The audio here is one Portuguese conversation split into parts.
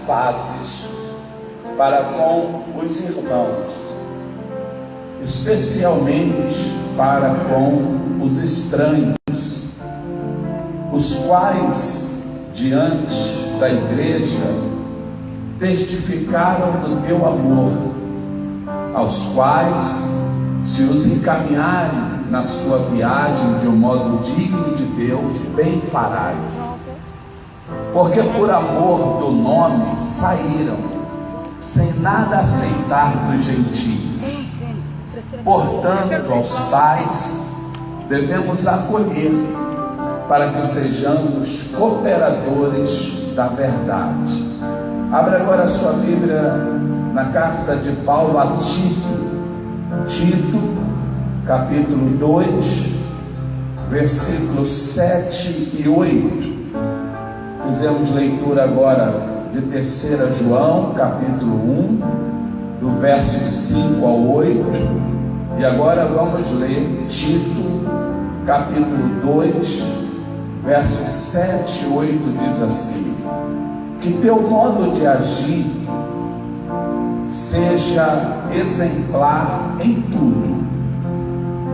faces para com os irmãos, especialmente para com os estranhos, os quais, diante da igreja, testificaram do teu amor, aos quais, se os encaminharem na sua viagem de um modo digno de Deus, bem farás. Porque por amor do nome saíram, sem nada aceitar dos gentios. Portanto, aos tais devemos acolher, para que sejamos cooperadores da verdade. Abra agora a sua Bíblia na carta de Paulo a Tito, capítulo 2, versículos 7 e 8. Fizemos leitura agora de 3 João, capítulo 1, do verso 5 ao 8. E agora vamos ler Tito, capítulo 2, versos 7 e 8, diz assim: que teu modo de agir seja exemplar em tudo.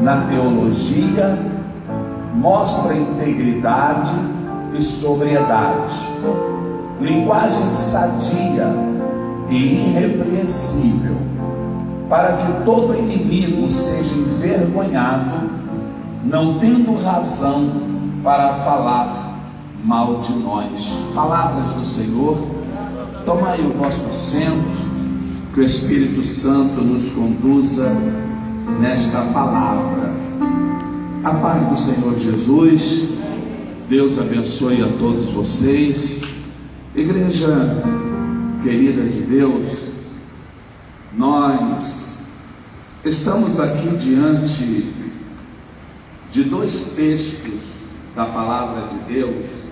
Na teologia, mostra integridade e sobriedade, linguagem sadia e irrepreensível, para que todo inimigo seja envergonhado, não tendo razão para falar mal de nós. Palavras do Senhor. Tomai o vosso assento, que o Espírito Santo nos conduza nesta palavra. A paz do Senhor Jesus. Deus abençoe a todos vocês. Igreja querida de Deus, nós estamos aqui diante de dois textos da palavra de Deus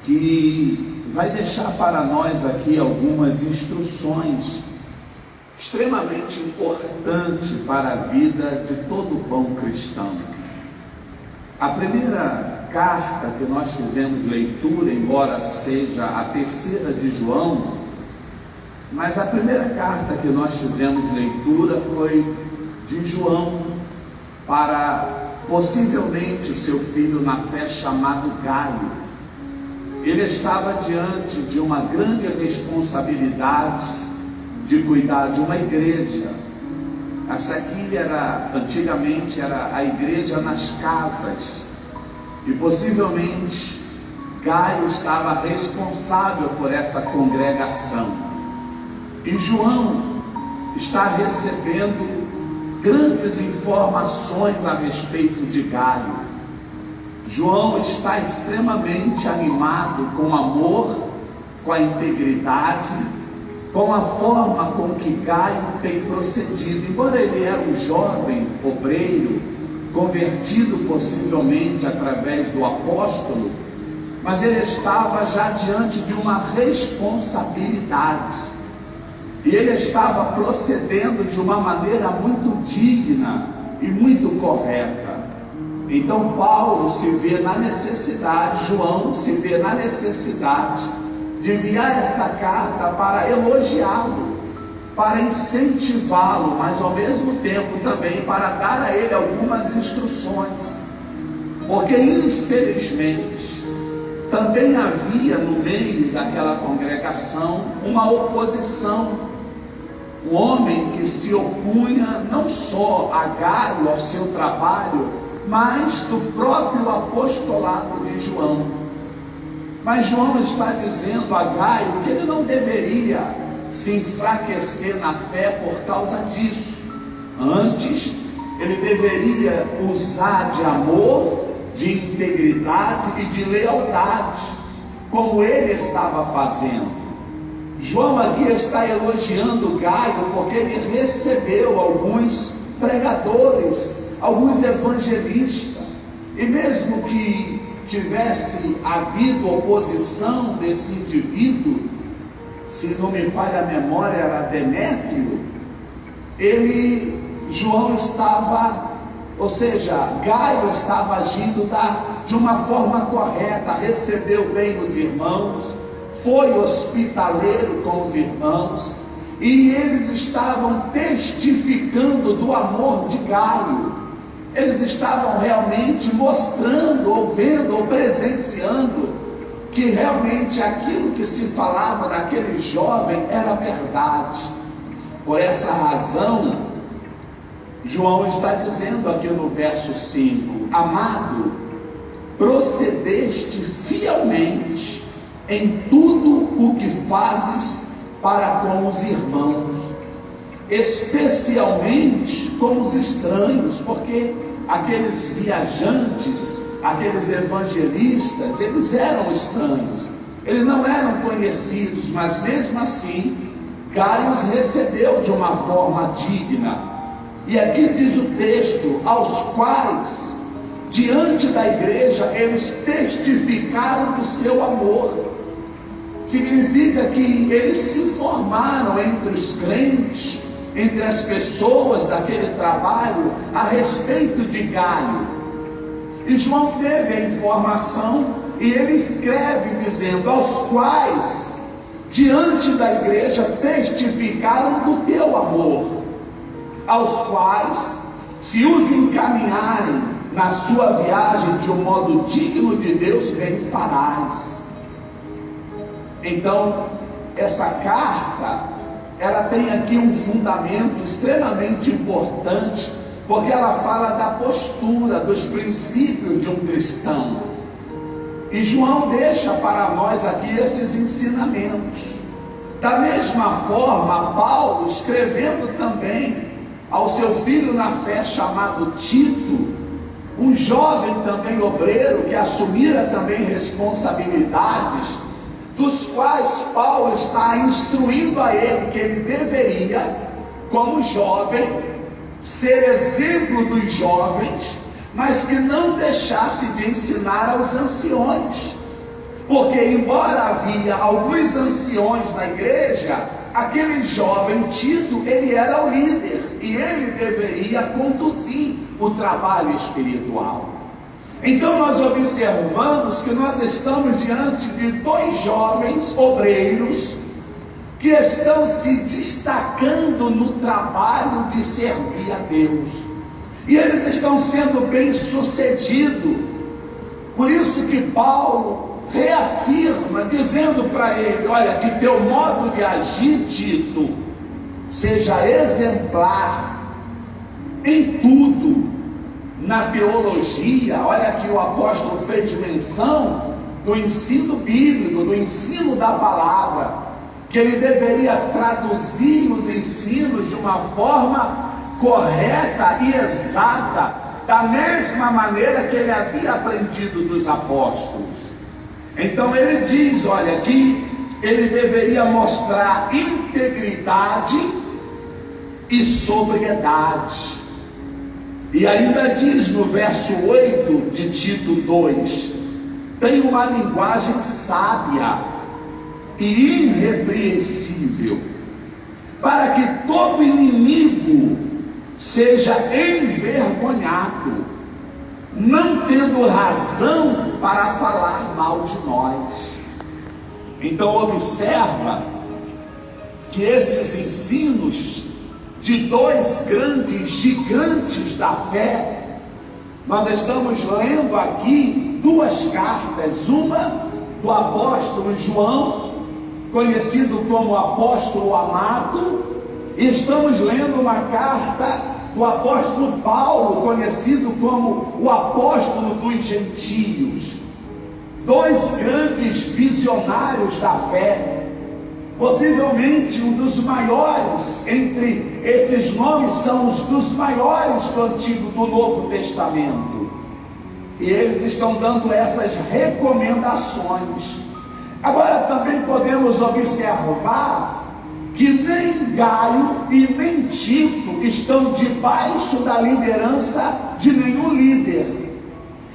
que vai deixar para nós aqui algumas instruções extremamente importantes para a vida de todo bom cristão. A primeira carta que nós fizemos leitura, embora seja a 3ª de João, mas a primeira carta que nós fizemos leitura foi de João para possivelmente o seu filho na fé chamado Gaio. Ele estava diante de uma grande responsabilidade de cuidar de uma igreja. Essa aqui antigamente era a igreja nas casas, e possivelmente Gaio estava responsável por essa congregação. E João está recebendo grandes informações a respeito de Gaio. João está extremamente animado com o amor, com a integridade, com a forma com que Gaio tem procedido. Embora ele era um jovem obreiro, convertido possivelmente através do apóstolo, mas ele estava já diante de uma responsabilidade, e ele estava procedendo de uma maneira muito digna e muito correta. Então Paulo se vê na necessidade, João se vê na necessidade de enviar essa carta para elogiá-lo, para incentivá-lo, mas ao mesmo tempo também para dar a ele algumas instruções, porque infelizmente também havia no meio daquela congregação uma oposição, um homem que se opunha não só a Gaio, ao seu trabalho, mas do próprio apostolado de João. Mas João está dizendo a Gaio que ele não deveria se enfraquecer na fé por causa disso. Antes, ele deveria usar de amor, de integridade e de lealdade, como ele estava fazendo. João aqui está elogiando Gaio porque ele recebeu alguns pregadores, alguns evangelistas, e mesmo que tivesse havido oposição desse indivíduo, se não me falha a memória, era Demétrio, João estava, ou seja, Gaio estava agindo de uma forma correta, recebeu bem os irmãos, foi hospitaleiro com os irmãos, e eles estavam testificando do amor de Gaio. Eles estavam realmente mostrando, ou vendo, ou presenciando que realmente aquilo que se falava daquele jovem era verdade. Por essa razão, João está dizendo aqui no verso 5: amado, procedeste fielmente em tudo o que fazes para com os irmãos, especialmente com os estranhos, porque aqueles viajantes, aqueles evangelistas, eles eram estranhos, eles não eram conhecidos, mas mesmo assim, Gaio os recebeu de uma forma digna. E aqui diz o texto: aos quais, diante da igreja, eles testificaram do seu amor. Significa que eles se informaram entre os crentes, entre as pessoas daquele trabalho, a respeito de Gaio. E João teve a informação, e ele escreve dizendo: aos quais, diante da igreja, testificaram do teu amor, aos quais, se os encaminharem na sua viagem de um modo digno de Deus, bem farás. Então, essa carta, ela tem aqui um fundamento extremamente importante, porque ela fala da postura, dos princípios de um cristão. E João deixa para nós aqui esses ensinamentos. Da mesma forma, Paulo, escrevendo também ao seu filho na fé chamado Tito, um jovem também obreiro que assumira também responsabilidades, dos quais Paulo está instruindo a ele que ele deveria, como jovem, ser exemplo dos jovens, mas que não deixasse de ensinar aos anciões, porque embora havia alguns anciões na igreja, aquele jovem Tito, ele era o líder, e ele deveria conduzir o trabalho espiritual. Então nós observamos que nós estamos diante de dois jovens obreiros que estão se destacando no trabalho de servir a Deus, e eles estão sendo bem sucedidos. Por isso que Paulo reafirma, dizendo para ele: olha, que teu modo de agir, Tito, seja exemplar em tudo. Na teologia, olha que o apóstolo fez menção do ensino bíblico, do ensino da palavra, que ele deveria traduzir os ensinos de uma forma correta e exata, da mesma maneira que ele havia aprendido dos apóstolos. Então ele diz, olha, que ele deveria mostrar integridade e sobriedade. E ainda diz no verso 8 de Tito 2, tem uma linguagem sábia e irrepreensível, para que todo inimigo seja envergonhado, não tendo razão para falar mal de nós. Então observa que esses ensinos de dois grandes gigantes da fé, nós estamos lendo aqui duas cartas, uma do apóstolo João, conhecido como apóstolo amado, e estamos lendo uma carta do apóstolo Paulo, conhecido como o apóstolo dos gentios. Dois grandes visionários da fé, possivelmente um dos maiores entre esses nomes, são os dos maiores do Antigo, do Novo Testamento, e eles estão dando essas recomendações. Agora também podemos observar que nem Gaio e nem Tito estão debaixo da liderança de nenhum líder.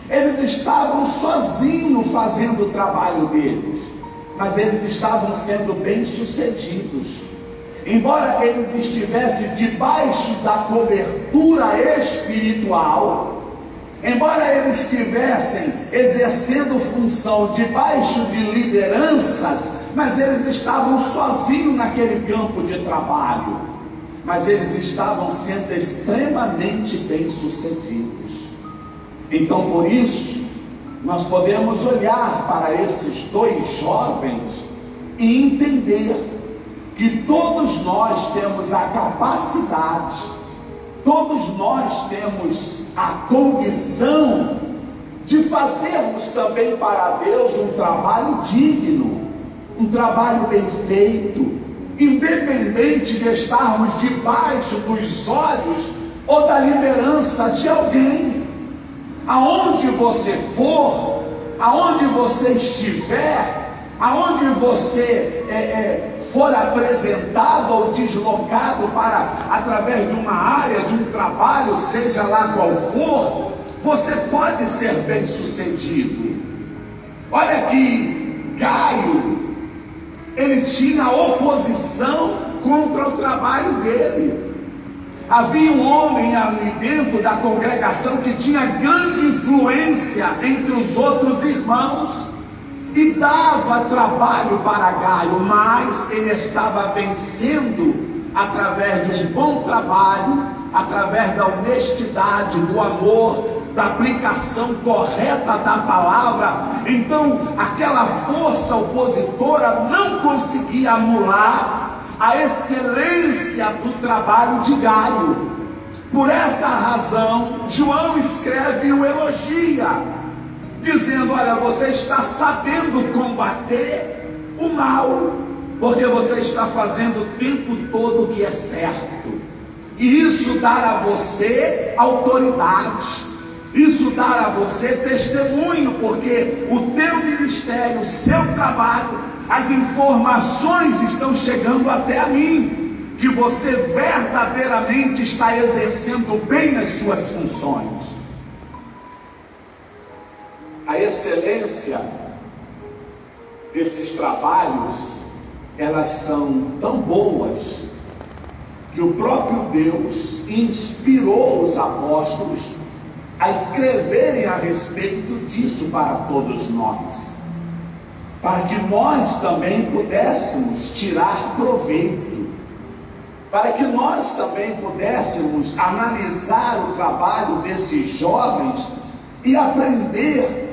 Eles estavam sozinhos fazendo o trabalho deles, mas eles estavam sendo bem-sucedidos. Embora eles estivessem debaixo da cobertura espiritual, embora eles estivessem exercendo função debaixo de lideranças mas eles estavam sozinhos naquele campo de trabalho, mas eles estavam sendo extremamente bem-sucedidos. Então, por isso, nós podemos olhar para esses dois jovens e entender que todos nós temos a capacidade, todos nós temos a condição de fazermos também para Deus um trabalho digno, um trabalho bem feito, independente de estarmos debaixo dos olhos ou da liderança de alguém. Aonde você for, aonde você estiver, aonde você for apresentado ou deslocado para, através de uma área, de um trabalho, seja lá qual for, você pode ser bem sucedido. Olha que Gaio, ele tinha oposição contra o trabalho dele. Havia um homem ali dentro da congregação que tinha grande influência entre os outros irmãos e dava trabalho para Gaio, mas ele estava vencendo através de um bom trabalho, através da honestidade, do amor, da aplicação correta da palavra. Então aquela força opositora não conseguia anular a excelência do trabalho de Gaio. Por essa razão, João escreve e o elogia, dizendo: olha, você está sabendo combater o mal, porque você está fazendo o tempo todo o que é certo, e isso dará a você autoridade, isso dará a você testemunho, porque o teu ministério, o seu trabalho, as informações estão chegando até a mim, que você verdadeiramente está exercendo bem as suas funções. A excelência desses trabalhos, elas são tão boas, que o próprio Deus inspirou os apóstolos a escreverem a respeito disso para todos nós, para que nós também pudéssemos tirar proveito, para que nós também pudéssemos analisar o trabalho desses jovens e aprender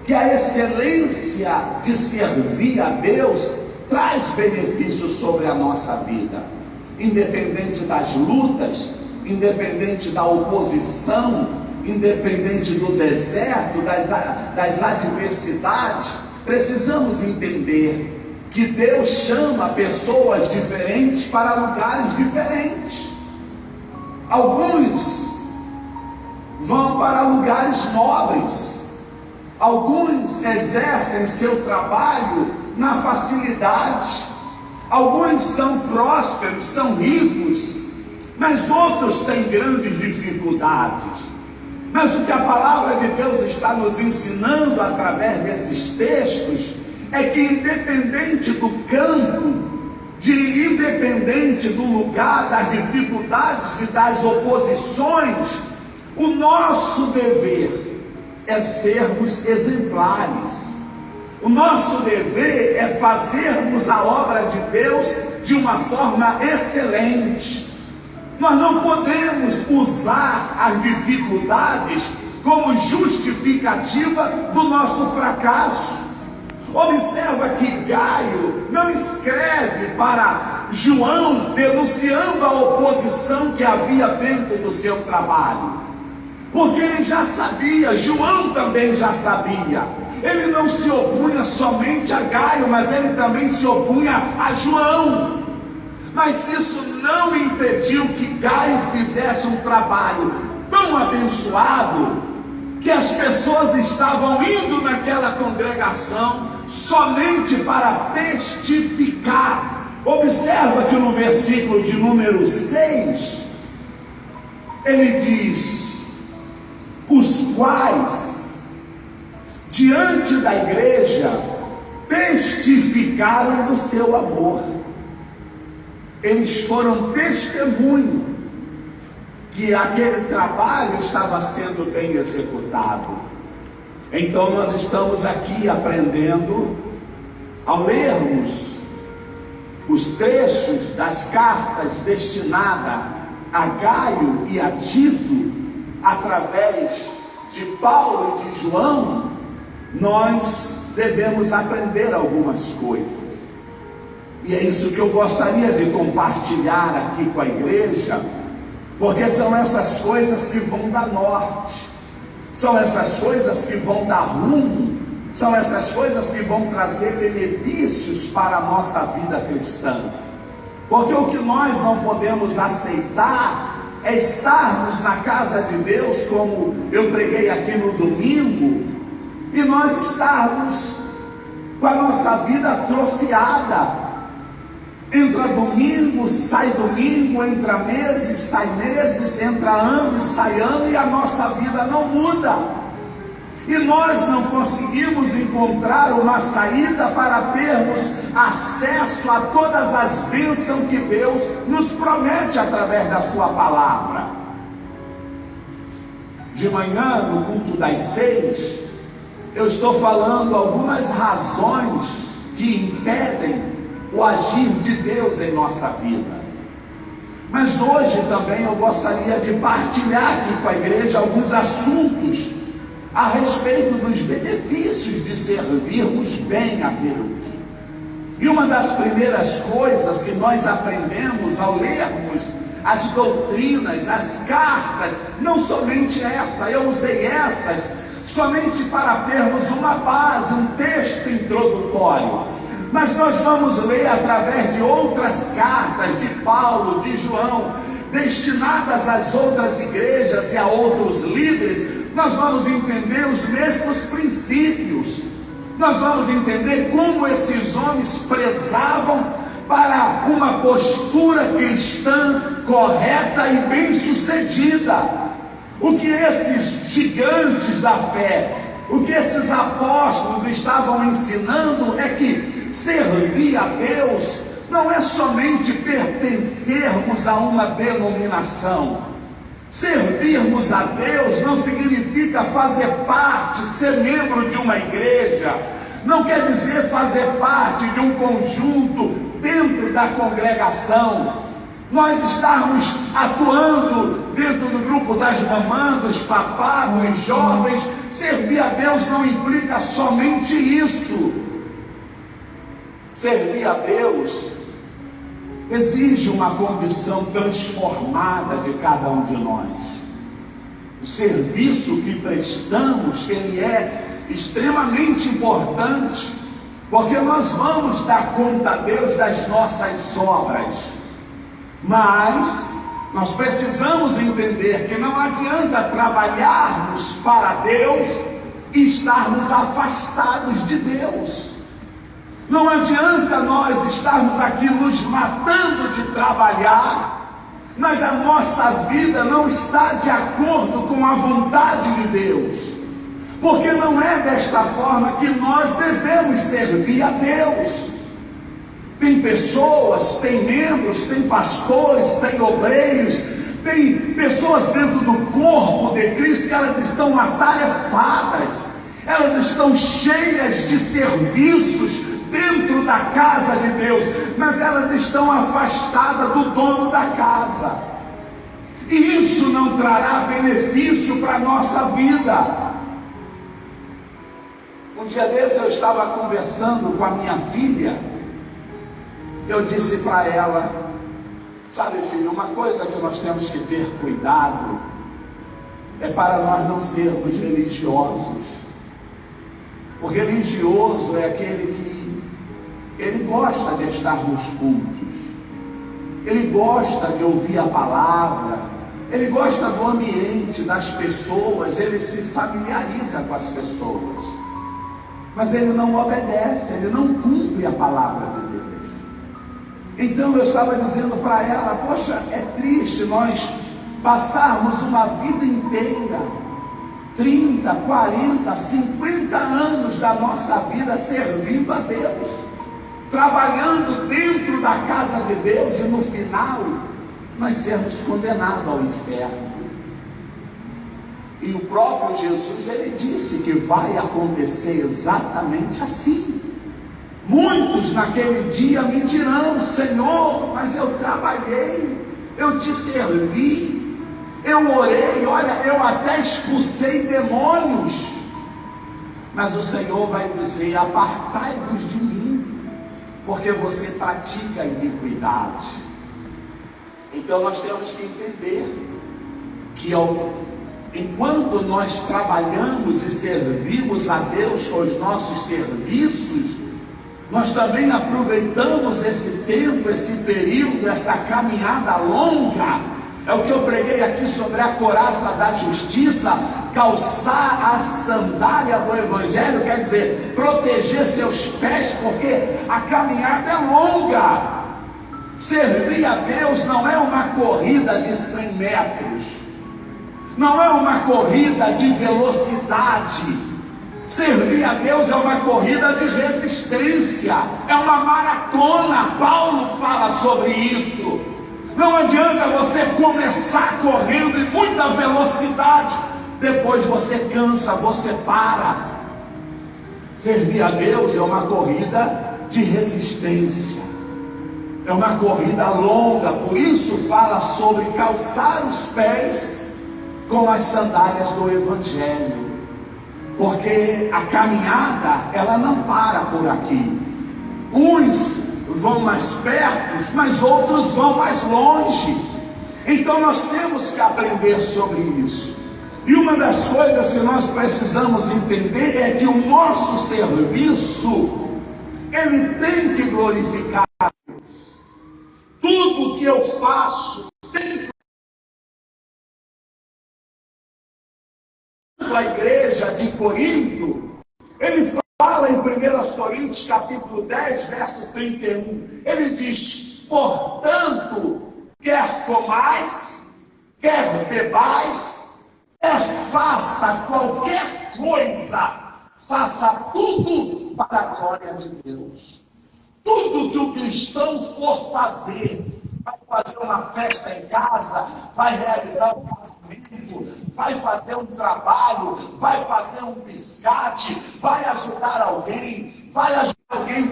que a excelência de servir a Deus traz benefícios sobre a nossa vida, independente das lutas, independente da oposição, independente do deserto, das adversidades. Precisamos entender que Deus chama pessoas diferentes para lugares diferentes. Alguns vão para lugares nobres, alguns exercem seu trabalho na facilidade, alguns são prósperos, são ricos, mas outros têm grandes dificuldades. Mas o que a palavra de Deus está nos ensinando através desses textos é que, independente do campo, independente do lugar, das dificuldades e das oposições, o nosso dever é sermos exemplares. O nosso dever é fazermos a obra de Deus de uma forma excelente. Nós não podemos usar as dificuldades como justificativa do nosso fracasso. Observa que Gaio não escreve para João denunciando a oposição que havia dentro do seu trabalho, porque ele já sabia, João também já sabia. Ele não se opunha somente a Gaio, mas ele também se opunha a João. Mas isso não impediu que Gaio fizesse um trabalho tão abençoado, que as pessoas estavam indo naquela congregação somente para testificar. Observa que no versículo de número 6, ele diz: os quais, diante da igreja, testificaram do seu amor. Eles foram testemunho que aquele trabalho estava sendo bem executado. Então nós estamos aqui aprendendo, ao lermos os trechos das cartas destinadas a Gaio e a Tito, através de Paulo e de João, nós devemos aprender algumas coisas. E é isso que eu gostaria de compartilhar aqui com a igreja, porque são essas coisas que vão dar norte, são essas coisas que vão dar rumo, são essas coisas que vão trazer benefícios para a nossa vida cristã. Porque o que nós não podemos aceitar é estarmos na casa de Deus, como eu preguei aqui no domingo, e nós estarmos com a nossa vida atrofiada. Entra domingo, entra meses, sai meses, entra ano e sai ano, e a nossa vida não muda. E nós não conseguimos encontrar uma saída para termos acesso a todas as bênçãos que Deus nos promete através da sua palavra. De manhã, no culto das 6, eu estou falando algumas razões que impedem o agir de Deus em nossa vida. Mas hoje também eu gostaria de partilhar aqui com a igreja alguns assuntos a respeito dos benefícios de servirmos bem a Deus. E uma das primeiras coisas que nós aprendemos ao lermos as doutrinas, as cartas, não somente essa, eu usei essas somente para termos uma base, um texto introdutório, mas nós vamos ler através de outras cartas de Paulo, de João, destinadas às outras igrejas e a outros líderes. Nós vamos entender os mesmos princípios, nós vamos entender como esses homens prezavam para uma postura cristã correta e bem-sucedida. O que esses gigantes da fé, o que esses apóstolos estavam ensinando é que servir a Deus não é somente pertencermos a uma denominação. Servirmos a Deus não significa fazer parte, ser membro de uma igreja, não quer dizer fazer parte de um conjunto dentro da congregação, nós estarmos atuando dentro do grupo das mamãs, dos papás, dos jovens. Servir a Deus não implica somente isso. Servir a Deus exige uma condição transformada de cada um de nós. O serviço que prestamos, ele é extremamente importante, porque nós vamos dar conta a Deus das nossas obras, mas nós precisamos entender que não adianta trabalharmos para Deus e estarmos afastados de Deus. Não adianta nós estarmos aqui nos matando de trabalhar, mas a nossa vida não está de acordo com a vontade de Deus, porque não é desta forma que nós devemos servir a Deus. Tem pessoas, tem membros, tem pastores, tem obreiros, tem pessoas dentro do corpo de Cristo que elas estão atarefadas, elas estão cheias de serviços dentro da casa de Deus, mas elas estão afastadas do dono da casa, e isso não trará benefício para a nossa vida. Um dia desse eu estava conversando com a minha filha, eu disse para ela: sabe, filho, uma coisa que nós temos que ter cuidado é para nós não sermos religiosos. O religioso é aquele que ele gosta de estar nos cultos, ele gosta de ouvir a palavra, ele gosta do ambiente, das pessoas, ele se familiariza com as pessoas, mas ele não obedece, ele não cumpre a palavra de Deus. Então eu estava dizendo para ela: poxa, é triste nós passarmos uma vida inteira, 30, 40, 50 anos da nossa vida servindo a Deus, trabalhando dentro da casa de Deus, e no final nós sermos condenados ao inferno. E o próprio Jesus, ele disse que vai acontecer exatamente assim. Muitos naquele dia me dirão: Senhor, mas eu trabalhei, eu te servi, eu orei, olha, eu até expulsei demônios. Mas o Senhor vai dizer: apartai-vos de mim, porque você pratica iniquidade. Então nós temos que entender que enquanto nós trabalhamos e servimos a Deus com os nossos serviços, nós também aproveitamos esse tempo, esse período, essa caminhada longa. É o que eu preguei aqui sobre a couraça da justiça. Calçar a sandália do Evangelho quer dizer proteger seus pés, porque a caminhada é longa. Servir a Deus não é uma corrida de 100 metros, não é uma corrida de velocidade. Servir a Deus é uma corrida de resistência, é uma maratona. Paulo fala sobre isso. Não adianta você começar correndo em muita velocidade, depois você cansa, você para. Servir a Deus é uma corrida de resistência, é uma corrida longa. Por isso fala sobre calçar os pés com as sandálias do Evangelho, porque a caminhada, ela não para por aqui. Uns vão mais perto, mas outros vão mais longe. Então nós temos que aprender sobre isso. E uma das coisas que nós precisamos entender é que o nosso serviço, ele tem que glorificar a Deus. Tudo que eu faço tem a igreja de Corinto. Ele fala em 1 Coríntios capítulo 10, verso 31. Ele diz: portanto, quer comais, quer bebais, quer faça qualquer coisa, faça tudo para a glória de Deus. Tudo que o cristão for fazer, vai fazer uma festa em casa, vai realizar um casamento, vai fazer um trabalho, vai fazer um biscate, vai ajudar alguém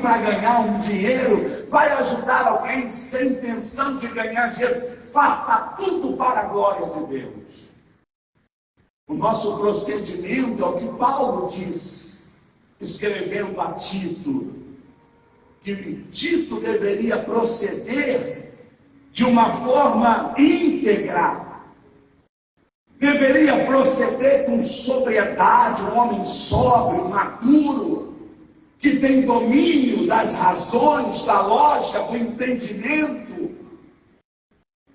para ganhar um dinheiro, vai ajudar alguém sem intenção de ganhar dinheiro, faça tudo para a glória de Deus. O nosso procedimento é o que Paulo diz, escrevendo a Tito, que Tito deveria proceder de uma forma íntegra, deveria proceder com sobriedade, um homem sóbrio, maduro, que tem domínio das razões, da lógica, do entendimento.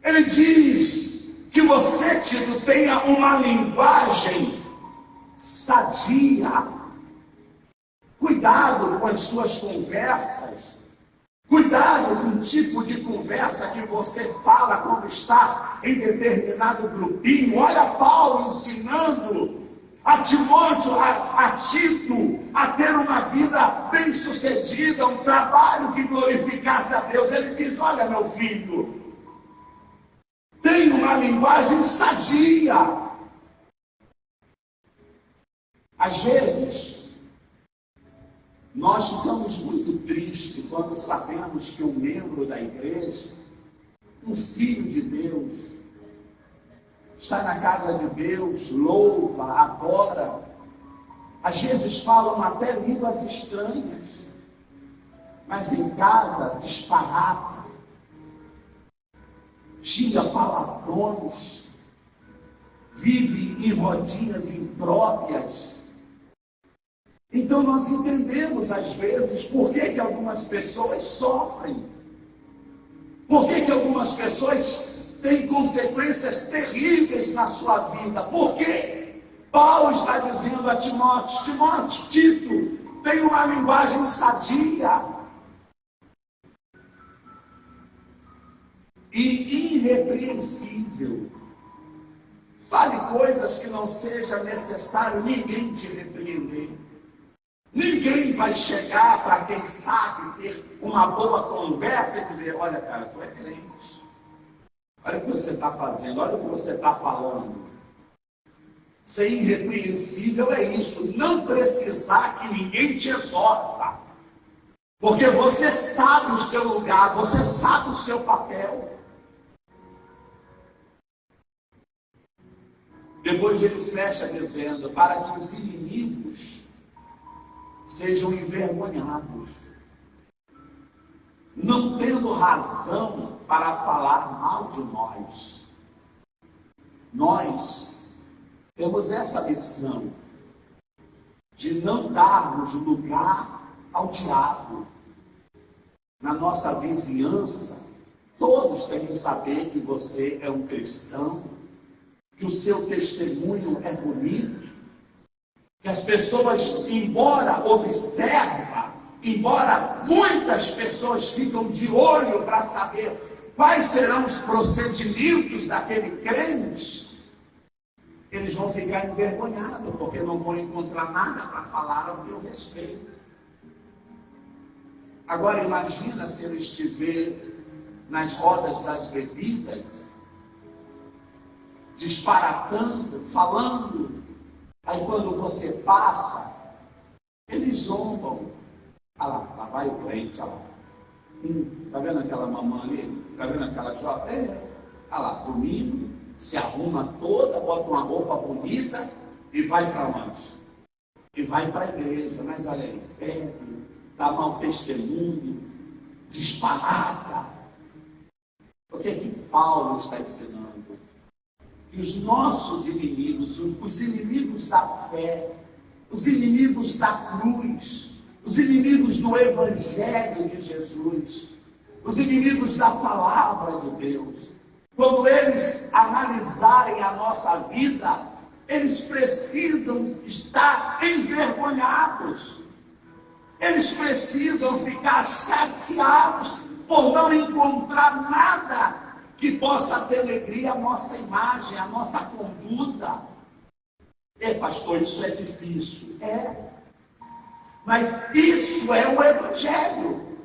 Ele diz que você, Tito, tenha uma linguagem sadia. Cuidado com as suas conversas. Cuidado com o tipo de conversa que você fala quando está em determinado grupinho. Olha Paulo ensinando a Timóteo, a Tito, a ter uma vida bem-sucedida, um trabalho que glorificasse a Deus. Ele diz: olha, meu filho, tem uma linguagem sadia. Às vezes, nós ficamos muito tristes quando sabemos que um membro da igreja, um filho de Deus, está na casa de Deus, louva, adora. Às vezes falam até línguas estranhas, mas em casa disparata, xinga palavrões, vive em rodinhas impróprias. Então nós entendemos às vezes por que algumas pessoas sofrem, por que algumas pessoas têm consequências terríveis na sua vida. Por quê? Paulo está dizendo a Timóteo: Timóteo, Tito, tem uma linguagem sadia e irrepreensível. Fale coisas que não seja necessário ninguém te repreender. Ninguém vai chegar para quem sabe ter uma boa conversa e dizer: olha, cara, tu é crente, olha o que você está fazendo, olha o que você está falando. Ser irrepreensível é isso, não precisar que ninguém te exorta. Porque você sabe o seu lugar, você sabe o seu papel. Depois ele fecha dizendo, para que os inimigos sejam envergonhados, não tendo razão para falar mal de nós. Nós temos essa missão de não darmos lugar ao diabo. Na nossa vizinhança, todos têm que saber que você é um cristão, que o seu testemunho é bonito, que as pessoas, embora observam, embora muitas pessoas ficam de olho para saber quais serão os procedimentos daquele crente, eles vão ficar envergonhados, porque não vão encontrar nada para falar ao teu respeito. Agora imagina se ele estiver nas rodas das bebidas, disparatando, falando, aí quando você passa, eles zombam. Olha lá vai o crente, olha lá. Tá vendo aquela mamãe ali? Tá vendo aquela jovem? Olha lá, domingo, se arruma toda, bota uma roupa bonita e vai para onde? E vai para a igreja, mas olha aí, bebe, dá mau testemunho, disparata. O que é que Paulo está ensinando? Que os nossos inimigos, os inimigos da fé, os inimigos da cruz, os inimigos do Evangelho de Jesus, os inimigos da palavra de Deus, quando eles analisarem a nossa vida, eles precisam estar envergonhados. Eles precisam ficar chateados por não encontrar nada que possa denegrir a nossa imagem, a nossa conduta. Pastor, isso é difícil. Mas isso é o Evangelho.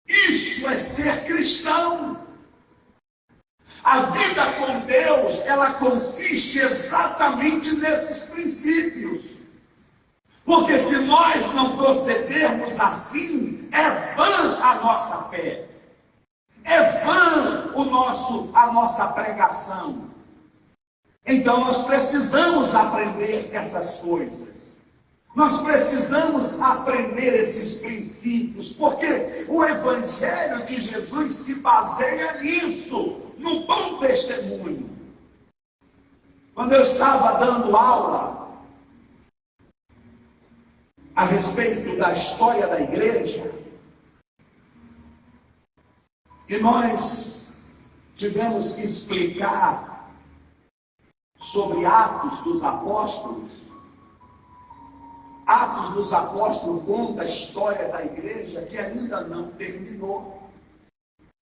Isso é ser cristão. A vida com Deus, ela consiste exatamente nesses princípios. Porque se nós não procedermos assim, é vã a nossa fé. É vã a nossa pregação. Então nós precisamos aprender essas coisas. Nós precisamos aprender esses princípios, porque o Evangelho de Jesus se baseia nisso, no bom testemunho. Quando eu estava dando aula a respeito da história da igreja, e nós tivemos que explicar sobre Atos dos Apóstolos. Atos dos Apóstolos conta a história da igreja que ainda não terminou.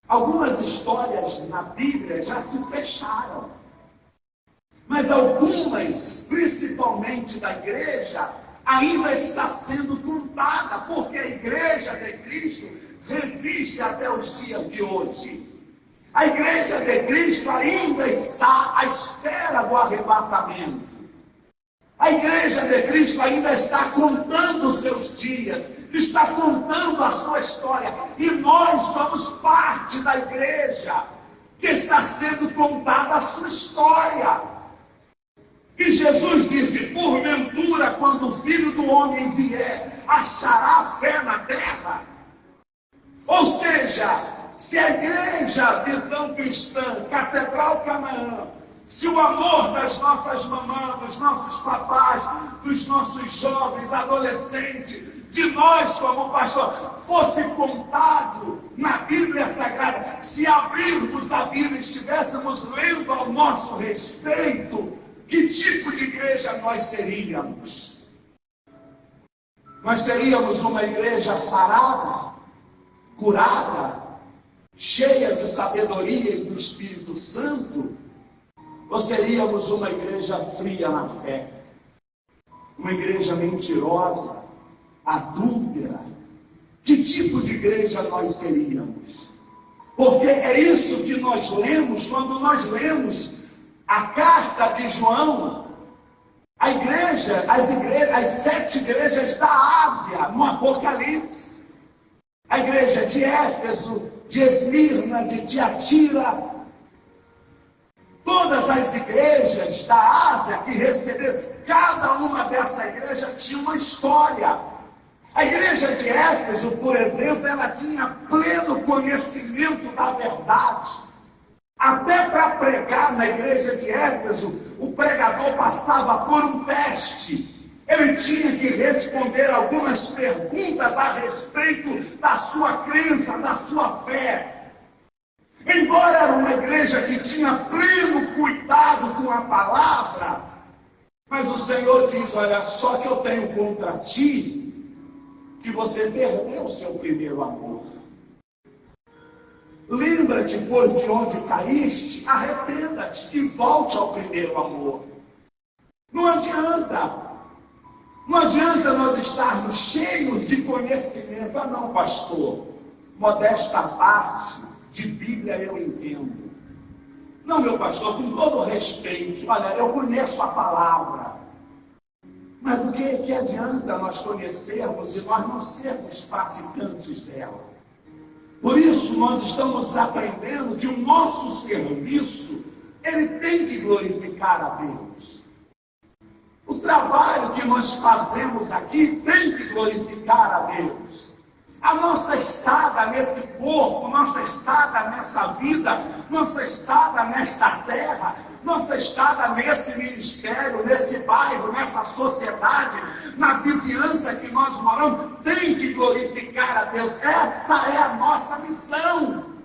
Algumas histórias na Bíblia já se fecharam, mas algumas, principalmente da igreja, ainda está sendo contada, porque a igreja de Cristo resiste até os dias de hoje. A igreja de Cristo ainda está à espera do arrebatamento. A igreja de Cristo ainda está contando os seus dias, está contando a sua história. E nós somos parte da igreja que está sendo contada a sua história. E Jesus disse, porventura, quando o Filho do Homem vier, achará fé na terra? Ou seja, se a igreja, Visão Cristã, Catedral Canaã, se o amor das nossas mamães, dos nossos papais, dos nossos jovens, adolescentes, de nós como pastor, fosse contado na Bíblia Sagrada, se abrirmos a Bíblia e estivéssemos lendo ao nosso respeito, que tipo de igreja nós seríamos? Nós seríamos uma igreja sarada, curada, cheia de sabedoria e do Espírito Santo? Ou seríamos uma igreja fria na fé? Uma igreja mentirosa, adúltera? Que tipo de igreja nós seríamos? Porque é isso que nós lemos quando nós lemos a carta de João, as 7 igrejas da Ásia, no Apocalipse. a igreja de Éfeso, de Esmirna, de Tiatira, todas as igrejas da Ásia que receberam, cada uma dessa igreja tinha uma história. A igreja de Éfeso, por exemplo, ela tinha pleno conhecimento da verdade. Até para pregar na igreja de Éfeso, o pregador passava por um teste. Ele tinha que responder algumas perguntas a respeito da sua crença, da sua fé. Embora era uma igreja que tinha pleno cuidado com a palavra, mas o Senhor diz: olha, só que eu tenho contra ti que você perdeu o seu primeiro amor. Lembra-te, pois, de onde caíste, arrependa-te e volte ao primeiro amor. Não adianta nós estarmos cheios de conhecimento. Ah, não, pastor, modesta parte de Bíblia eu entendo. Não, meu pastor, com todo respeito, olha, eu conheço a palavra. Mas do que adianta nós conhecermos e nós não sermos praticantes dela? Por isso, nós estamos aprendendo que o nosso serviço, ele tem que glorificar a Deus. O trabalho que nós fazemos aqui tem que glorificar a Deus. A nossa estada nesse corpo, nossa estada nessa vida, nossa estada nesta terra, nossa estada nesse ministério, nesse bairro, nessa sociedade, na vizinhança que nós moramos, tem que glorificar a Deus. Essa é a nossa missão.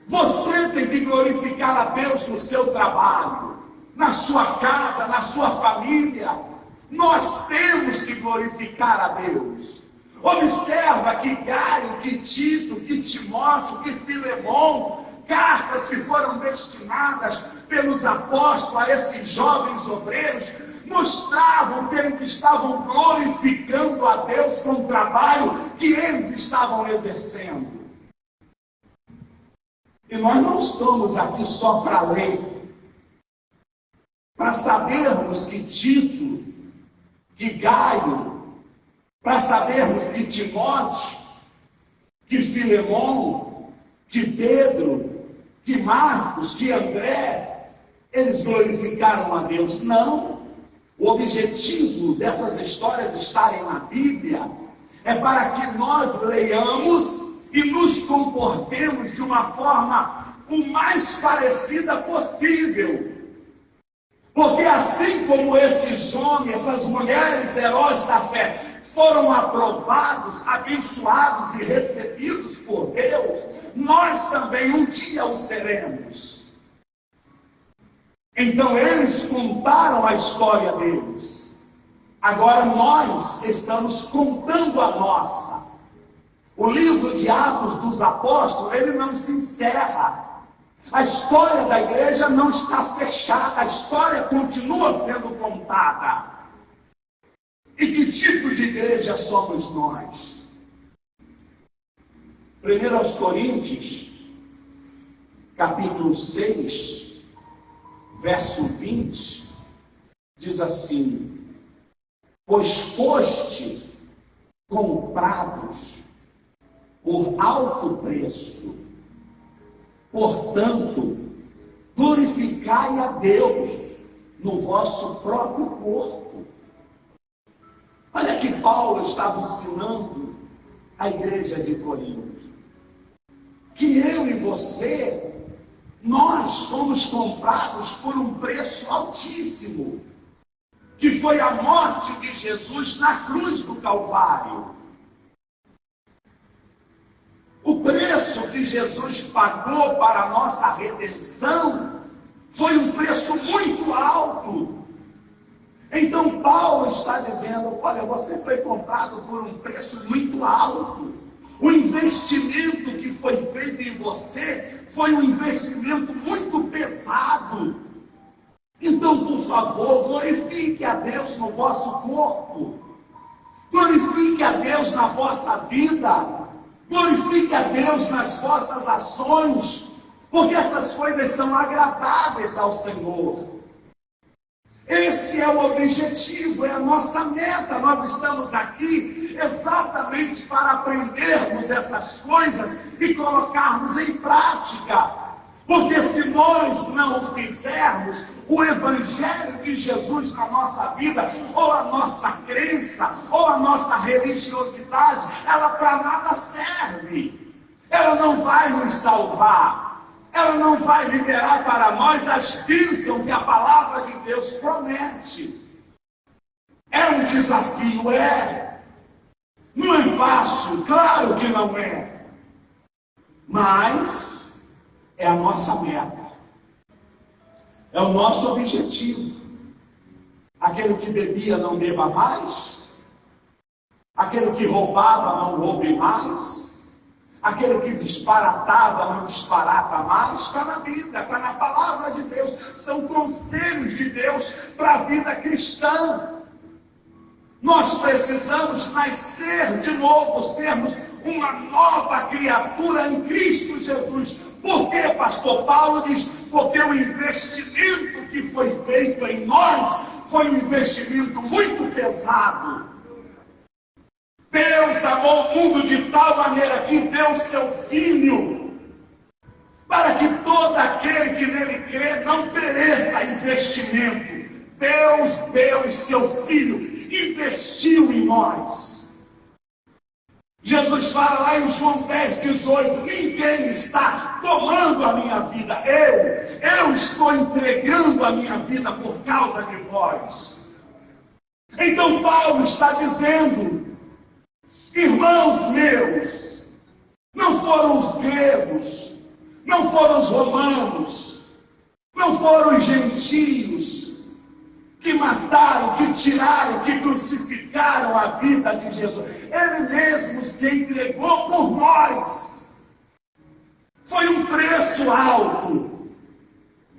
Você tem que glorificar a Deus no seu trabalho, na sua casa, na sua família. Nós temos que glorificar a Deus. Observa que Gaio, que Tito, que Timóteo, que Filemão, cartas que foram destinadas pelos apóstolos a esses jovens obreiros, mostravam que eles estavam glorificando a Deus com o trabalho que eles estavam exercendo. E nós não estamos aqui só para ler, para sabermos que Tito, que Gaio, para sabermos que Timóteo, que Filemão, que Pedro, que Marcos, que André, eles glorificaram a Deus. Não. O objetivo dessas histórias estarem na Bíblia é para que nós leiamos e nos comportemos de uma forma o mais parecida possível. Porque assim como esses homens, essas mulheres heróis da fé, foram aprovados, abençoados e recebidos por Deus, nós também um dia o seremos. Então eles contaram a história deles. Agora nós estamos contando a nossa. O livro de Atos dos Apóstolos, ele não se encerra. A história da igreja não está fechada, a história continua sendo contada. E que tipo de igreja somos nós? 1 Coríntios, capítulo 6, verso 20, diz assim: pois foste comprados por alto preço, portanto, glorificai a Deus no vosso próprio corpo. Olha que Paulo estava ensinando a igreja de Corinto. Que eu e você, nós fomos comprados por um preço altíssimo, que foi a morte de Jesus na cruz do Calvário. O preço que Jesus pagou para a nossa redenção foi um preço muito alto. Então Paulo está dizendo: olha, você foi comprado por um preço muito alto. O investimento que foi feito em você foi um investimento muito pesado. Então, por favor, glorifique a Deus no vosso corpo. Glorifique a Deus na vossa vida. Glorifique a Deus nas vossas ações, porque essas coisas são agradáveis ao Senhor. Esse é o objetivo, é a nossa meta. Nós estamos aqui exatamente para aprendermos essas coisas e colocarmos em prática. Porque se nós não fizermos, o Evangelho de Jesus na nossa vida, ou a nossa crença, ou a nossa religiosidade, ela para nada serve. Ela não vai nos salvar. Ela não vai liberar para nós as bênçãos que a palavra de Deus promete. É um desafio, é. Não é fácil, claro que não é. Mas é a nossa meta. É o nosso objetivo. Aquele que bebia não beba mais. Aquele que roubava não roube mais. Aquele que disparatava não disparata mais. Está na Bíblia, está na palavra de Deus. São conselhos de Deus para a vida cristã. Nós precisamos nascer de novo, sermos uma nova criatura em Cristo Jesus. Por quê, pastor Paulo diz? Porque o investimento que foi feito em nós foi um investimento muito pesado. Deus amou o mundo de tal maneira que deu seu Filho, para que todo aquele que nele crê não pereça. Investimento. Deus deu seu Filho, investiu em nós. Jesus fala lá em João 10:18, ninguém está tomando a minha vida, eu estou entregando a minha vida por causa de vós. Então Paulo está dizendo, irmãos meus, não foram os gregos, não foram os romanos, não foram os gentios que mataram, que tiraram, que crucificaram a vida de Jesus. Ele mesmo se entregou por nós. Foi um preço alto.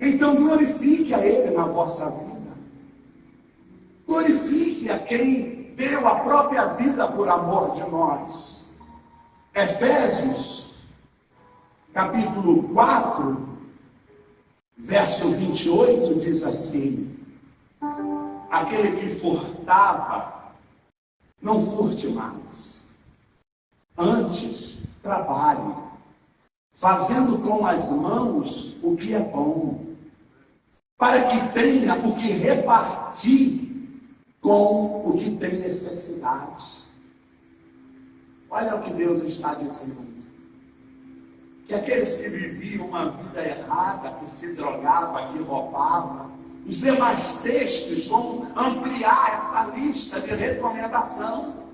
Então glorifique a Ele na vossa vida. Glorifique a quem deu a própria vida por amor de nós. Efésios, capítulo 4, verso 28, diz assim: aquele que furtava, não furte mais. Antes, trabalhe, fazendo com as mãos o que é bom, para que tenha o que repartir com o que tem necessidade. Olha o que Deus está dizendo. Que aqueles que viviam uma vida errada, que se drogava, que roubava, os demais textos vão ampliar essa lista de recomendação.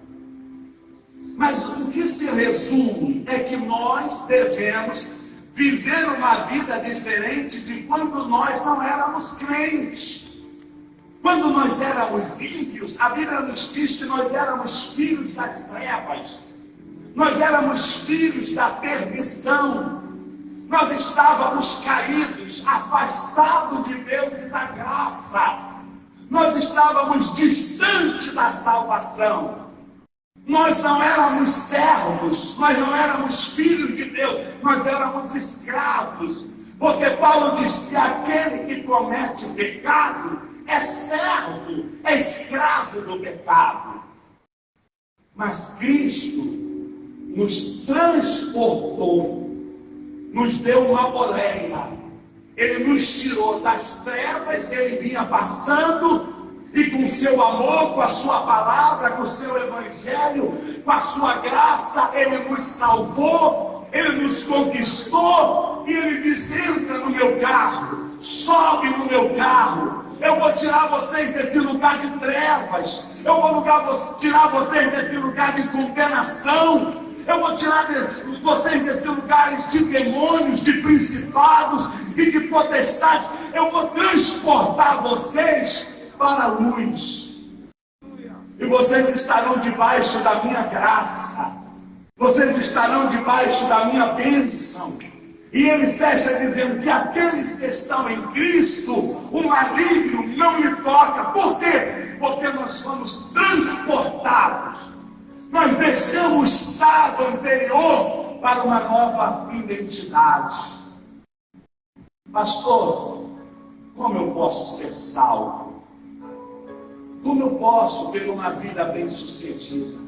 Mas o que se resume é que nós devemos viver uma vida diferente de quando nós não éramos crentes. Quando nós éramos ímpios, a Bíblia nos diz que nós éramos filhos das trevas. Nós éramos filhos da perdição. Nós estávamos caídos, afastados de Deus e da graça. Nós estávamos distantes da salvação. Nós não éramos servos, nós não éramos filhos de Deus, nós éramos escravos. Porque Paulo diz que aquele que comete pecado é servo, é escravo do pecado. Mas Cristo nos transportou, nos deu uma boleia. Ele nos tirou das trevas, ele vinha passando, e com seu amor, com a sua palavra, com o seu evangelho, com a sua graça, ele nos salvou, ele nos conquistou, e ele disse: entra no meu carro, sobe no meu carro, eu vou tirar vocês desse lugar de trevas, eu vou tirar vocês desse lugar de condenação, eu vou tirar vocês desse lugar de demônios, de principados e de potestades. Eu vou transportar vocês para a luz. E vocês estarão debaixo da minha graça. Vocês estarão debaixo da minha bênção. E ele fecha dizendo que aqueles que estão em Cristo, o maligno não lhe toca. Por quê? Porque nós fomos transportados. Nós deixamos o estado anterior para uma nova identidade. Pastor, como eu posso ser salvo? Como eu posso ter uma vida bem-sucedida?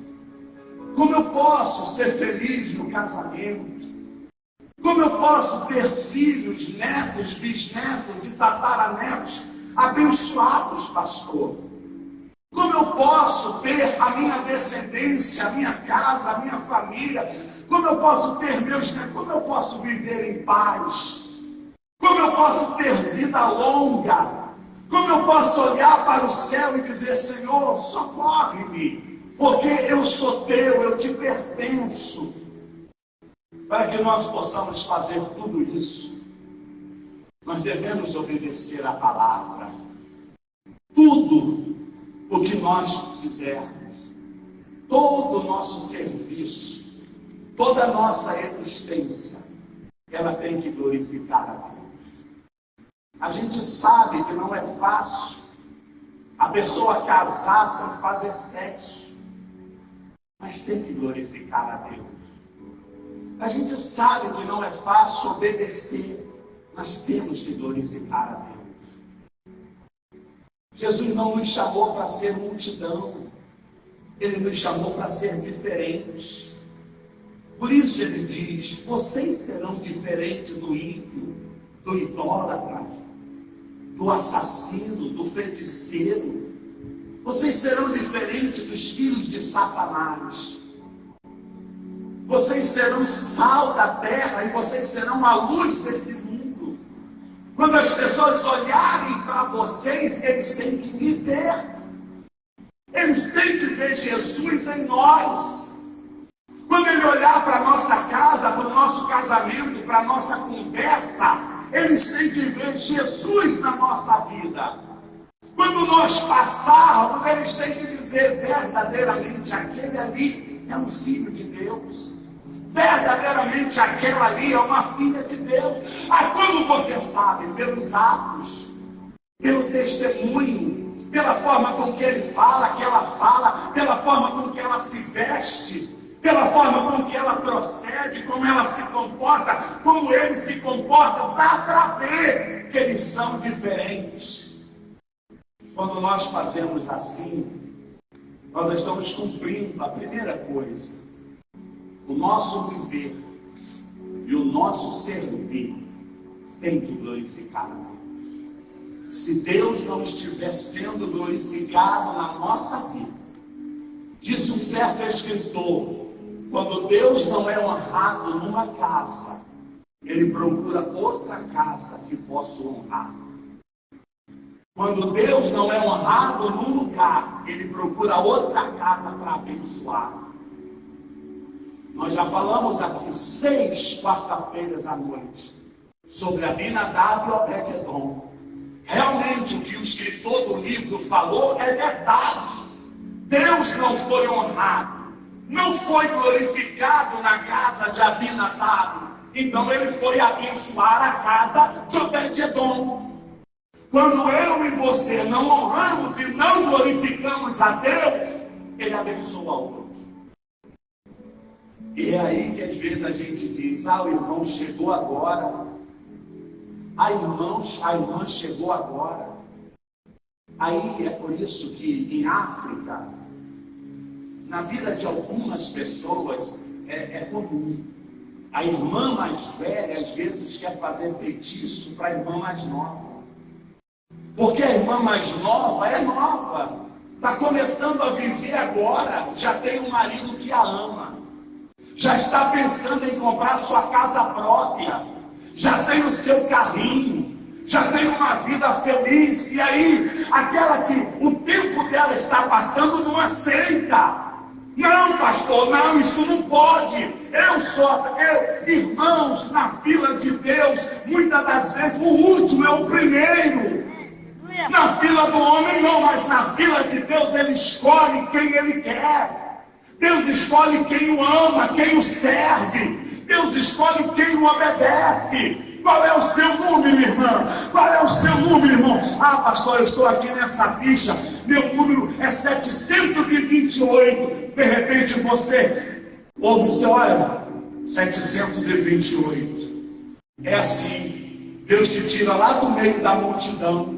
Como eu posso ser feliz no casamento? Como eu posso ter filhos, netos, bisnetos e tataranetos abençoados, pastor? Como eu posso ter a minha descendência, a minha casa, a minha família? Como eu posso ter meus netos? Como eu posso viver em paz? Como eu posso ter vida longa? Como eu posso olhar para o céu e dizer: Senhor, socorre-me, porque eu sou teu, eu te pertenço. Para que nós possamos fazer tudo isso, nós devemos obedecer a palavra. Tudo o que nós fizermos, todo o nosso serviço, toda a nossa existência, ela tem que glorificar a Deus. A gente sabe que não é fácil a pessoa casar sem fazer sexo, mas tem que glorificar a Deus. A gente sabe que não é fácil obedecer, mas temos que glorificar a Deus. Jesus não nos chamou para ser multidão, Ele nos chamou para ser diferentes. Por isso Ele diz: vocês serão diferentes do ímpio, do idólatra, do assassino, do feiticeiro. Vocês serão diferentes dos filhos de Satanás. Vocês serão sal da terra e vocês serão a luz desse mundo. Quando as pessoas olharem para vocês, eles têm que me ver. Eles têm que ver Jesus em nós. Quando ele olhar para a nossa casa, para o nosso casamento, para a nossa conversa, eles têm que ver Jesus na nossa vida. Quando nós passarmos, eles têm que dizer verdadeiramente: aquele ali é um filho de Deus. Verdadeiramente aquela ali é uma filha de Deus. Aí quando você sabe, pelos atos, pelo testemunho, pela forma com que ele fala, que ela fala, pela forma com que ela se veste, pela forma com que ela procede, como ela se comporta, como ele se comporta, dá para ver que eles são diferentes. Quando nós fazemos assim, nós estamos cumprindo a primeira coisa. O nosso viver e o nosso servir tem que glorificar a Deus. Se Deus não estiver sendo glorificado na nossa vida, disse um certo escritor: quando Deus não é honrado numa casa, Ele procura outra casa que possa honrar. Quando Deus não é honrado num lugar, Ele procura outra casa para abençoar. Nós já falamos aqui 6 quarta-feiras à noite sobre Abinadab e Obed-edom. Realmente o que o escritor do livro falou é verdade. Deus não foi honrado, não foi glorificado na casa de Abinadab. Então ele foi abençoar a casa de Obed-edom. Quando eu e você não honramos e não glorificamos a Deus, Ele abençoa o outro. E é aí que às vezes a gente diz: o irmão chegou agora, a irmã chegou agora. Aí é por isso que em África, na vida de algumas pessoas, é comum. A irmã mais velha às vezes quer fazer feitiço para a irmã mais nova. Porque a irmã mais nova é nova, está começando a viver agora, já tem um marido que a ama, já está pensando em comprar sua casa própria, já tem o seu carrinho, já tem uma vida feliz. E aí, aquela que o tempo dela está passando não aceita. Não, pastor, não, isso não pode. Irmãos, na fila de Deus, muitas das vezes o último é o primeiro. Na fila do homem não, mas na fila de Deus Ele escolhe quem Ele quer. Deus escolhe quem o ama, quem o serve. Deus escolhe quem o obedece. Qual é o seu número, irmã? Qual é o seu número, irmão? Pastor, eu estou aqui nessa ficha, meu número é 728. De repente você ouve, você olha, 728. É assim, Deus te tira lá do meio da multidão.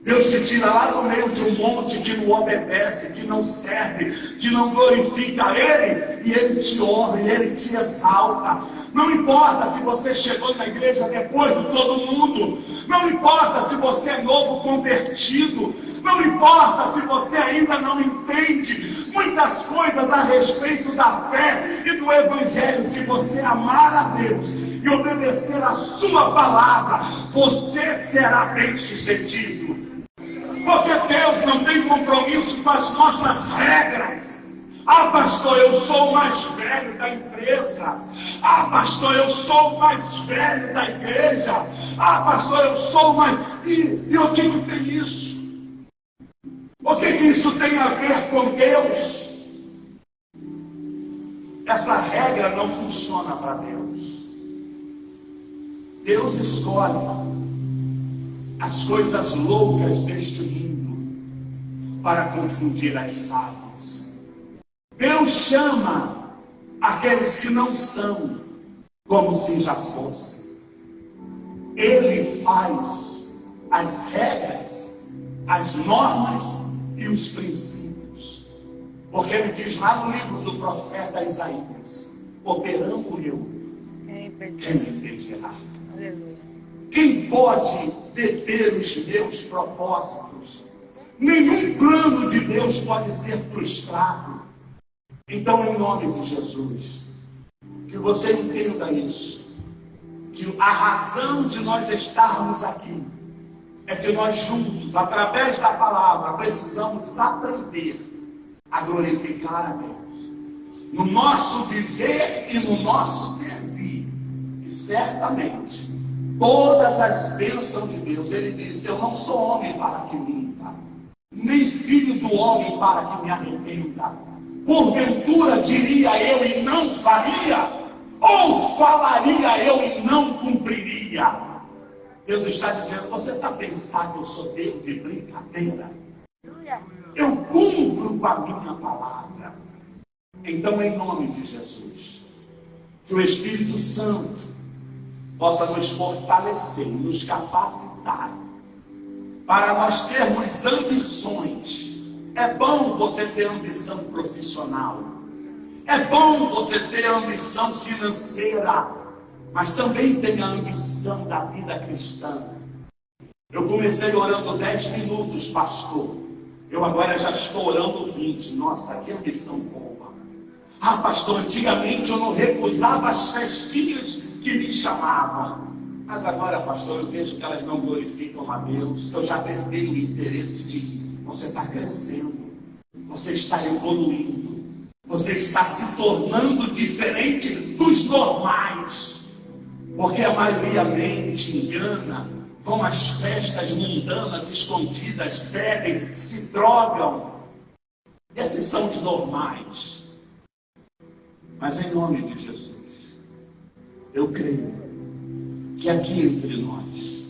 Deus te tira lá do meio de um monte que não obedece, que não serve, que não glorifica Ele, e Ele te honra, e Ele te exalta. Não importa se você chegou na igreja depois de todo mundo, não importa se você é novo convertido, não importa se você ainda não entende muitas coisas a respeito da fé e do Evangelho. Se você amar a Deus e obedecer a sua palavra, você será bem-sucedido. Porque Deus não tem compromisso com as nossas regras. Ah, pastor, eu sou o mais velho da empresa. Ah, pastor, eu sou o mais velho da igreja. Ah, pastor, eu sou o mais... E o que tem isso? O que isso tem a ver com Deus? Essa regra não funciona para Deus. Deus escolhe as coisas loucas deste mundo para confundir as sábias. Deus chama aqueles que não são como se já fossem. Ele faz as regras, as normas e os princípios. Porque ele diz lá no livro do profeta Isaías: operando eu, quem impedirá? Aleluia. Quem pode deter os meus propósitos? Nenhum plano de Deus pode ser frustrado. Então, em nome de Jesus, que você entenda isso, que a razão de nós estarmos aqui é que nós juntos, através da palavra, precisamos aprender a glorificar a Deus no nosso viver e no nosso servir. E certamente todas as bênçãos de Deus, ele diz: eu não sou homem para que minta, nem filho do homem para que me arrependa. Porventura diria eu e não faria, ou falaria eu e não cumpriria? Deus está dizendo: você está pensando que eu sou Deus de brincadeira? Eu cumpro com a minha palavra. Então, em nome de Jesus, que o Espírito Santo possa nos fortalecer, nos capacitar para nós termos ambições. É bom você ter ambição profissional, é bom você ter ambição financeira, mas também tem a ambição da vida cristã. Eu comecei orando 10 minutos, pastor. Eu agora já estou orando 20. Nossa, que ambição boa. Ah, pastor, antigamente eu não recusava as festinhas que me chamavam. Mas agora, pastor, eu vejo que elas não glorificam a Deus. Eu já perdi o interesse de ir. Você está crescendo. Você está evoluindo. Você está se tornando diferente dos normais. Porque a maioria mente, engana, vão às festas mundanas, escondidas, bebem, se drogam. Esses são os normais. Mas em nome de Jesus, eu creio que aqui entre nós,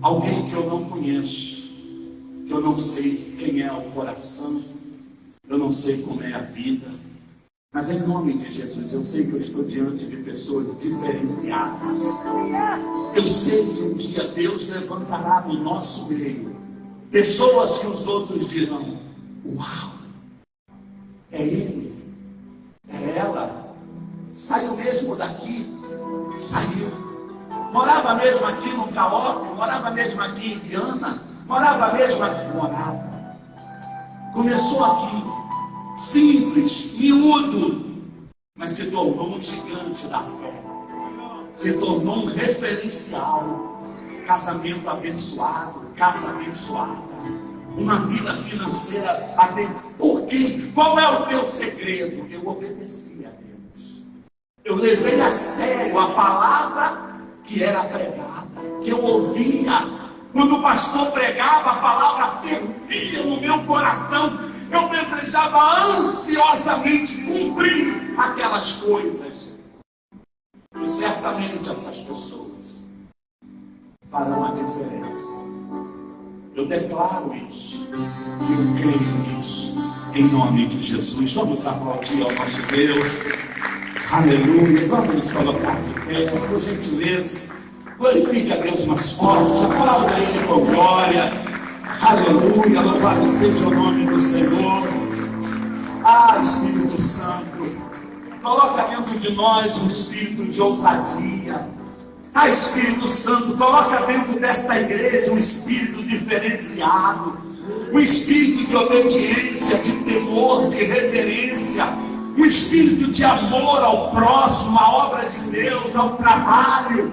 alguém que eu não conheço, que eu não sei quem é o coração, eu não sei como é a vida, mas em nome de Jesus, eu sei que eu estou diante de pessoas diferenciadas. Eu sei que um dia Deus levantará no nosso meio pessoas que os outros dirão: uau, é ele, é ela, saiu mesmo daqui, saiu, morava mesmo aqui no Caope, morava mesmo aqui em Viana, morava mesmo aqui, morava, começou aqui, simples, miúdo, mas se tornou um gigante da fé, se tornou um referencial. Casamento abençoado, casa abençoada, uma vida financeira abençoada. Por quê? Qual é o teu segredo? Eu obedeci a Deus. Eu levei a sério a palavra que era pregada, que eu ouvia. Quando o pastor pregava, a palavra fervia no meu coração. Eu desejava ansiosamente cumprir aquelas coisas. E certamente essas pessoas farão a diferença. Eu declaro isso. E eu creio nisso. Em nome de Jesus. Vamos aplaudir ao nosso Deus. Aleluia. Vamos nos colocar de pé, por gentileza. Glorifique a Deus mais forte. Aplauda Ele com glória. Aleluia, louvado seja o nome do Senhor. Espírito Santo, coloca dentro de nós um espírito de ousadia. Espírito Santo, coloca dentro desta igreja um espírito diferenciado, um espírito de obediência, de temor, de reverência, um espírito de amor ao próximo, à obra de Deus, ao trabalho.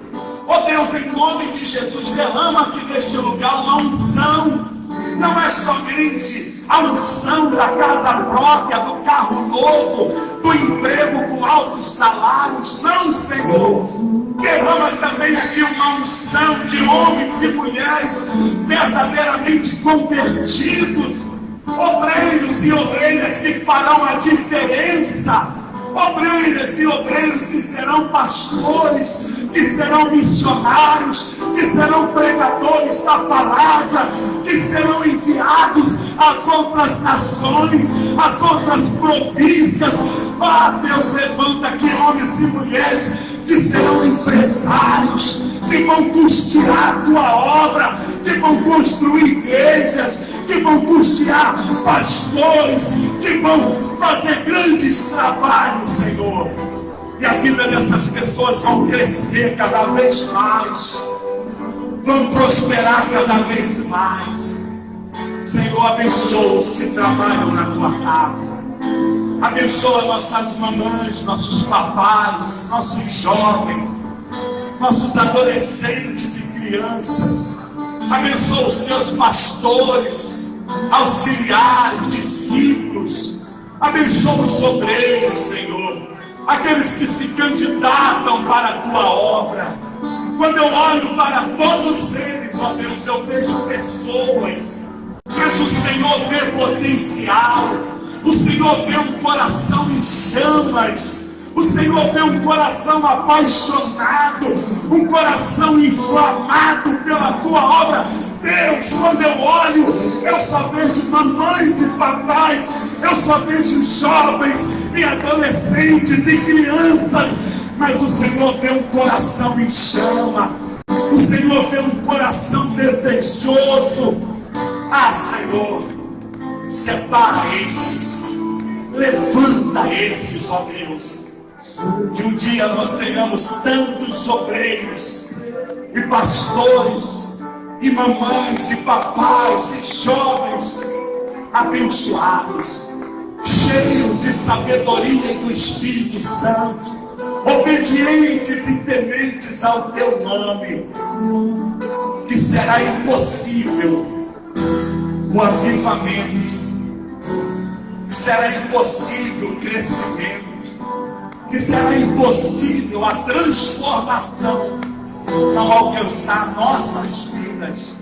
Deus, em nome de Jesus, derrama aqui neste lugar uma unção. Não é somente a unção da casa própria, do carro novo, do emprego com altos salários. Não, Senhor. Derrama também aqui uma unção de homens e mulheres verdadeiramente convertidos, obreiros e obreiras que farão a diferença, obreiras e obreiros que serão pastores, que serão missionários, que serão pregadores da palavra, que serão enviados às outras nações, às outras províncias. Deus, levanta aqui homens e mulheres que serão empresários, que vão custear a tua obra, que vão construir igrejas, que vão custear pastores, que vão fazer grandes trabalhos, Senhor. E a vida dessas pessoas vão crescer cada vez mais, vão prosperar cada vez mais. Senhor, abençoa os que trabalham na tua casa. Abençoa nossas mamães, nossos papais, nossos jovens, nossos adolescentes e crianças. Abençoa os teus pastores, auxiliares, discípulos. Abençoa os obreiros, Senhor, aqueles que se candidatam para a tua obra. Quando eu olho para todos eles, ó Deus, eu vejo pessoas, mas o Senhor vê potencial. O Senhor vê um coração em chamas. O Senhor vê um coração apaixonado, um coração inflamado pela tua obra. Deus, quando eu olho, eu só vejo mamães e papais, eu só vejo jovens e adolescentes e crianças, mas o Senhor vê um coração em chama. O Senhor vê um coração desejoso. Senhor, separa esses, levanta esses, ó Deus, que um dia nós tenhamos tantos obreiros e pastores e mamães e papais e jovens abençoados, cheios de sabedoria e do Espírito Santo, obedientes e tementes ao teu nome, que será impossível o avivamento, que será impossível o crescimento, que será impossível a transformação não alcançar nossas vidas,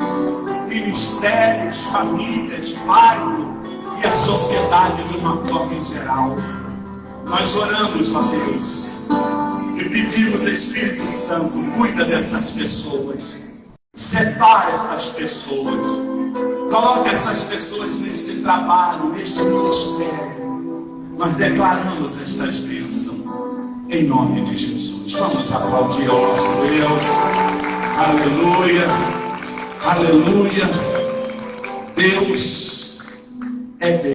ministérios, famílias, bairro e a sociedade de uma forma em geral. Nós oramos, ó Deus, e pedimos, Espírito Santo, cuida dessas pessoas, separa essas pessoas, coloca essas pessoas neste trabalho, neste ministério. Nós declaramos estas bênçãos em nome de Jesus. Vamos aplaudir ao nosso Deus. Aleluia, aleluia. Deus é Deus.